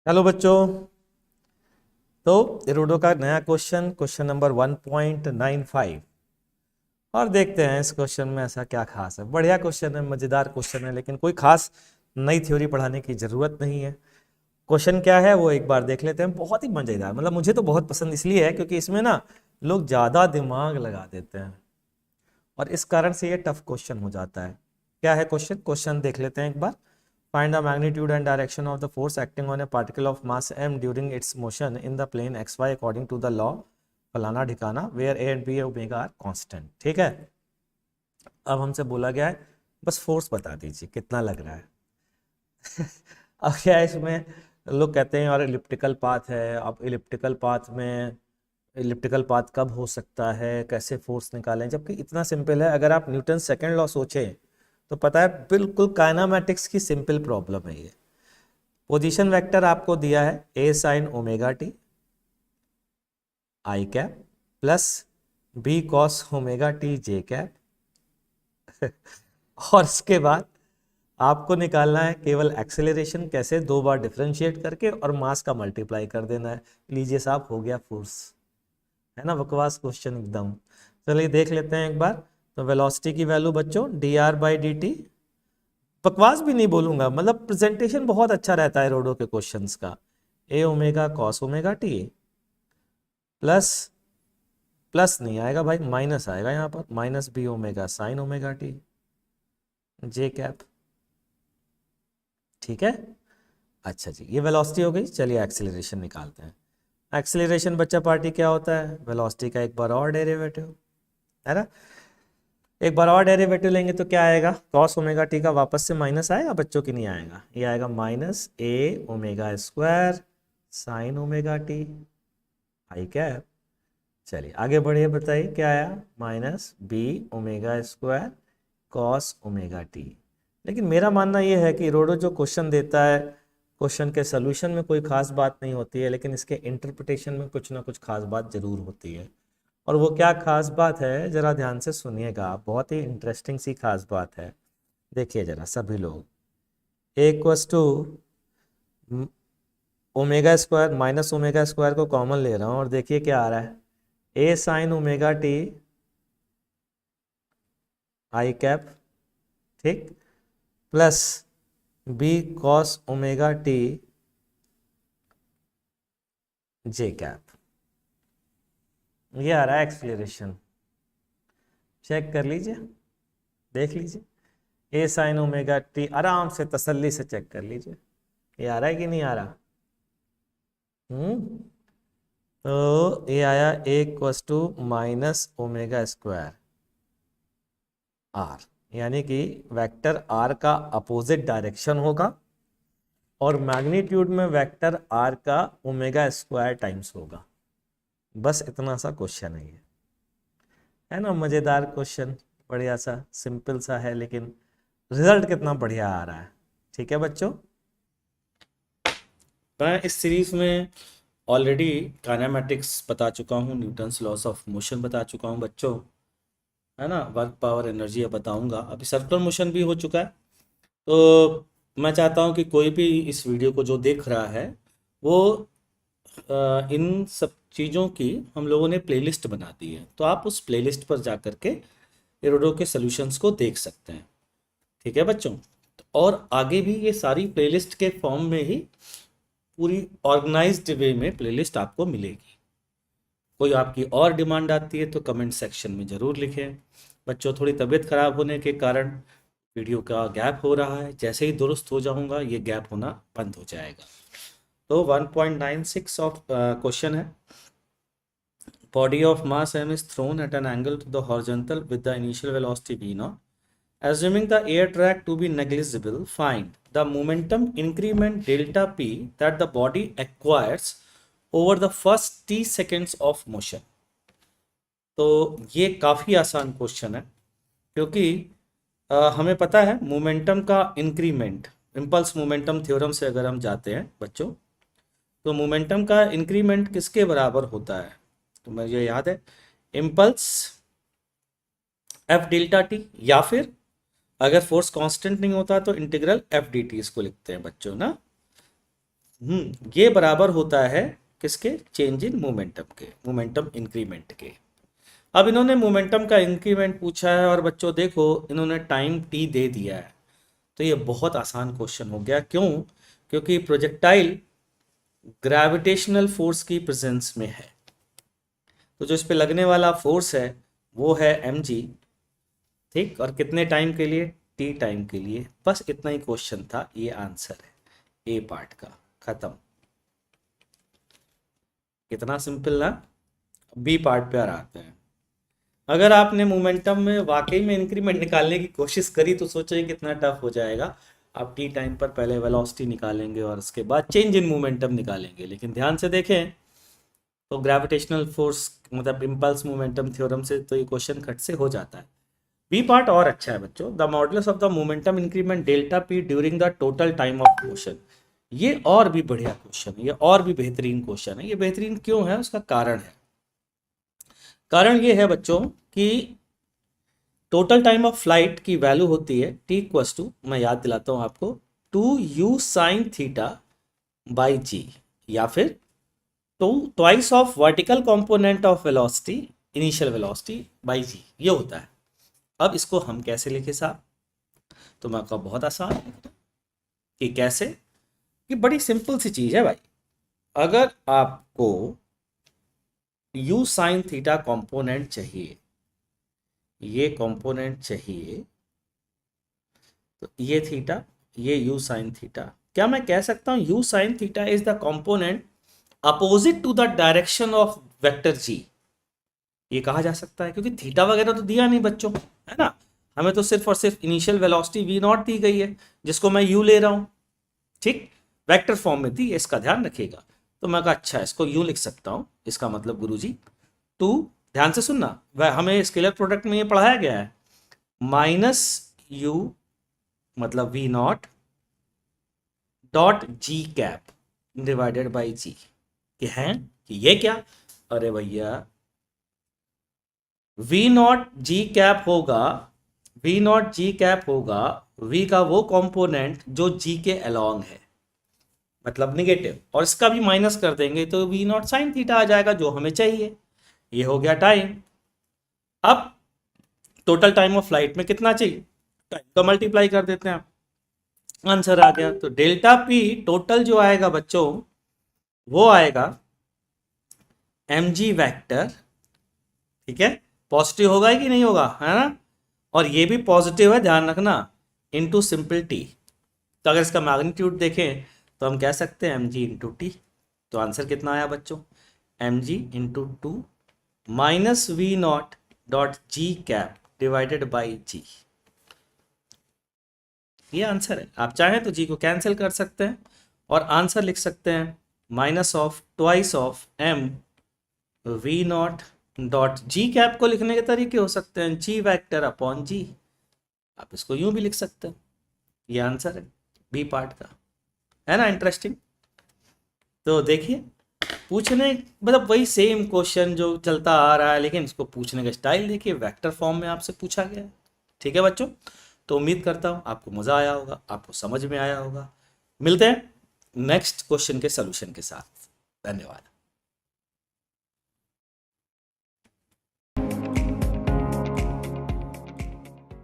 Hello बच्चों। तो इरोडो का नया क्वेश्चन नंबर 1.95 और देखते हैं इस क्वेश्चन में ऐसा क्या खास है। बढ़िया क्वेश्चन है, मजेदार क्वेश्चन है, लेकिन कोई खास नई थ्योरी पढ़ाने की जरूरत नहीं है। क्वेश्चन क्या है वो एक बार देख लेते हैं। बहुत ही मजेदार, मतलब मुझे तो बहुत पसंद इसलिए है क्योंकि इसमें ना लोग ज्यादा दिमाग लगा देते हैं और इस कारण से ये टफ क्वेश्चन हो जाता है। क्या है क्वेश्चन? क्वेश्चन देख लेते हैं एक बार। Find the magnitude and direction of the force acting on a particle of mass m during its motion in the plane xy according to the law फलाना ढिकाना where a and b omega are constant. ठीक है, अब हमसे बोला गया है बस फोर्स बता दीजिए कितना लग रहा है। अब क्या है इसमें, लोग कहते हैं यार इलिप्टिकल पाथ है। अब इलिप्टिकल पाथ में इलिप्टिकल पाथ कब हो सकता है, कैसे फोर्स निकालें, जबकि इतना सिंपल है। अगर आप न्यूटन सेकंड लॉ सोचें तो पता है बिल्कुल काइनामेटिक्स की सिंपल प्रॉब्लम है ये। पोजीशन वेक्टर आपको दिया है A sine omega t i cap plus B cos omega t j cap और इसके बाद आपको निकालना है केवल एक्सेलरेशन, कैसे? दो बार डिफरेंशिएट करके और मास का मल्टीप्लाई कर देना है। लीजिए साहब, हो गया फोर्स। है ना बकवास क्वेश्चन एकदम। चलिए देख लेते हैं एक बार। तो वेलोसिटी की वैल्यू बच्चों D R by D T. बकवास भी नहीं बोलूंगा, मतलब प्रेजेंटेशन बहुत अच्छा रहता है रोडो के क्वेश्चंस का। A omega cos omega t plus plus नहीं आएगा भाई, माइनस आएगा यहाँ पर, minus B omega sine omega t j cap. ठीक है, अच्छा जी, ये वेलोसिटी हो गई। चलिए एक्सेलरेशन निकालते हैं। एक्सेलरेशन बच्चा पार्टी क्या होता है? वेलोसिटी का एक बार और डेरिवेटिव, है ना। एक बार और डेरिवेटिव लेंगे तो क्या आएगा? कॉस ओमेगा टी का वापस से माइनस आएगा बच्चों की? नहीं आएगा, ये आएगा minus a omega square sine omega t i cap. चलिए आगे बढ़िए, बताइए क्या आया? Minus B omega square cos omega t. लेकिन मेरा मानना यह है कि रोडो जो क्वेश्चन देता है, क्वेश्चन के सोल्यूशन में कोई खास बात नहीं होती है, लेकिन इसके इंटरप्रिटेशन में कुछ ना कुछ खास बात जरूर होती है। और वो क्या खास बात है जरा ध्यान से सुनिएगा, बहुत ही इंटरेस्टिंग सी खास बात है। देखिए जरा सभी लोग, A equals to omega square minus omega square को कॉमन ले रहा हूँ और देखिए क्या आ रहा है? A sine omega t i cap, ठीक, plus B cos omega t j cap. ये आ रहा है एक्सप्लेनेशन। चेक कर लीजिए, देख लीजिए। ए साइन ओमेगा टी आराम से तसल्ली से चेक कर लीजिए, ये आ रहा है कि नहीं आ रहा? तो ये आया A equals to minus omega square r, यानी कि वेक्टर आर का अपोजिट डायरेक्शन होगा और मैग्नीट्यूड में वेक्टर आर का ओमेगा स्क्वायर टाइम्स होगा। बस इतना सा क्वेश्चन है ये, है ना मजेदार क्वेश्चन। बढ़िया सा सिंपल सा है, लेकिन रिजल्ट कितना बढ़िया आ रहा है। ठीक है बच्चों, मैं इस सीरीज में ऑलरेडी काइनेमेटिक्स बता चुका हूँ, न्यूटन्स लॉस ऑफ मोशन बता चुका हूँ बच्चों, है ना। वर्क पावर एनर्जी अब बताऊंगा। अभी सर्कुलर मोशन भी हो चुका है। तो मैं चाहता हूँ कि कोई भी इस वीडियो को जो देख रहा है वो इन सब चीज़ों की हम लोगों ने प्लेलिस्ट बना दी है, तो आप उस प्लेलिस्ट पर जा कर के इरोडो के सॉल्यूशंस को देख सकते हैं। ठीक है बच्चों, और आगे भी ये सारी प्लेलिस्ट के फॉर्म में ही पूरी ऑर्गेनाइज्ड वे में प्लेलिस्ट आपको मिलेगी। कोई आपकी और डिमांड आती है तो कमेंट सेक्शन में ज़रूर लिखें। बच्चों थोड़ी तबीयत खराब होने के कारण वीडियो का गैप हो रहा है, जैसे ही दुरुस्त हो जाऊंगा ये गैप होना बंद हो जाएगा। तो 1.96 ऑफ क्वेश्चन है। Body of mass m is thrown at an angle to the horizontal with the initial velocity v naught. Assuming the air track to be negligible, find the momentum increment delta p that the body acquires over the first t seconds of motion. तो ये काफ़ी आसान question है, क्योंकि हमें पता है momentum का इंक्रीमेंट, इम्पल्स मोमेंटम थ्योरम से अगर हम जाते हैं बच्चों, तो मोमेंटम का इंक्रीमेंट किसके बराबर होता है? तो मुझे याद है इम्पल्स एफ डेल्टा टी, या फिर अगर फोर्स कांस्टेंट नहीं होता तो इंटीग्रल एफ डी टी इसको लिखते हैं बच्चों ना। ये बराबर होता है किसके? चेंज इन मोमेंटम के, मोमेंटम इंक्रीमेंट के। अब इन्होंने मोमेंटम का इंक्रीमेंट पूछा है और बच्चों देखो इन्होंने टाइम टी दे दिया है, तो ये बहुत आसान क्वेश्चन हो गया। क्यों? क्योंकि प्रोजेक्टाइल ग्रेविटेशनल फोर्स की प्रेजेंस में है, तो जो इस पे लगने वाला फोर्स है वो है mg, ठीक, और कितने टाइम के लिए? टी टाइम के लिए। बस इतना ही क्वेश्चन था, ये आंसर है ए पार्ट का, खत्म। कितना सिंपल ना। बी पार्ट पे आ आते हैं। अगर आपने मोमेंटम में वाकई में इंक्रीमेंट निकालने की कोशिश करी तो सोचो ये कितना टफ हो जाएगा। आप टी टाइम पर पहले वेलोसिटी निकालेंगे और उसके बाद चेंज इन मोमेंटम निकालेंगे, लेकिन ध्यान से देखें तो ग्रेविटेशनल फोर्स मतलब इम्पल्स मोमेंटम थ्योरम से तो ये क्वेश्चन खट से हो जाता है। बी पार्ट और अच्छा है बच्चों, the modulus of the momentum increment delta P during the total time of motion. ये और भी बढ़िया क्वेश्चन है, ये और भी बेहतरीन क्वेश्चन है। ये बेहतरीन क्यों है? उसका कारण है। कारण ये है बच्चों कि टोटल टाइम ऑफ फ्लाइट की वैल्यू होती है टी इक्वस टू, मैं याद दिलाता हूं आपको, 2u sine theta by g, या फिर two twice of vertical component of velocity, initial velocity by g, ये होता है। अब इसको हम कैसे लिखे साहब? तो मैं आपका बहुत आसान है कि कैसे, कि बड़ी सिंपल सी चीज है भाई। अगर आपको u साइन थीटा कंपोनेंट चाहिए, ये कंपोनेंट चाहिए, तो ये थीटा, ये u साइन थीटा, क्या मैं कह सकता हूं u sine theta is the component opposite to the direction of vector g? ये कहा जा सकता है, क्योंकि थीटा वगैरह तो दिया नहीं बच्चों, है ना। हमें तो सिर्फ और सिर्फ initial velocity v not the गई है, जिसको मैं u ले रहा हूं, ठीक, वेक्टर फॉर्म में दी है, इसका ध्यान रखिएगा। तो मैं कहा अच्छा इसको यूं लिख सकता हूं, इसका मतलब गुरुजी टू, ध्यान से सुनना, वह हमें स्केलर प्रोडक्ट में ये पढ़ाया गया है, माइनस यू मतलब v not dot g cap divided by g. कि है कि ये क्या? अरे भैया वी नॉट जी कैप होगा, वी नॉट जी कैप होगा वी का वो कंपोनेंट जो जी के अलोंग है, मतलब निगेटिव, और इसका भी माइनस कर देंगे तो वी नॉट साइन थीटा आ जाएगा जो हमें चाहिए। ये हो गया टाइम। अब टोटल टाइम ऑफ फ्लाइट में कितना चाहिए? टाइम का मल्टीप्लाई कर देते हैं, आंसर आ गया। तो डेल्टा पी टोटल जो आएगा बच्चों वो आएगा mg वेक्टर, ठीक है, पॉजिटिव होगा कि नहीं होगा, है ना, और ये भी पॉजिटिव है ध्यान रखना, इनटू सिंपल टी। तो अगर इसका मैग्नीट्यूड देखें तो हम कह सकते हैं mg इंटू टी। तो आंसर कितना आया बच्चों? mg into two minus v not dot g cap divided by g. ये आंसर है। आप चाहें तो जी को कैंसिल कर सकते हैं और आंसर लिख सकते हैं minus of twice of m v not dot g cap को लिखने के तरीके हो सकते हैं जी वेक्टर अपॉन जी, आप इसको यूं भी लिख सकते हैं। ये आंसर है बी पार्ट का, है ना इंटरेस्टिंग। तो देखिए पूछने मतलब वही सेम क्वेश्चन जो चलता आ रहा है, लेकिन इसको पूछने का स्टाइल देखिए, वेक्टर फॉर्म में आपसे पूछा गया है। ठीक है बच्चों, तो उम्मीद करता हूँ आपको मज़ा आया होगा, आपको समझ में आया होगा। मिलते हैं नेक्स्ट क्वेश्चन के सॉल्यूशन के साथ। धन्यवाद।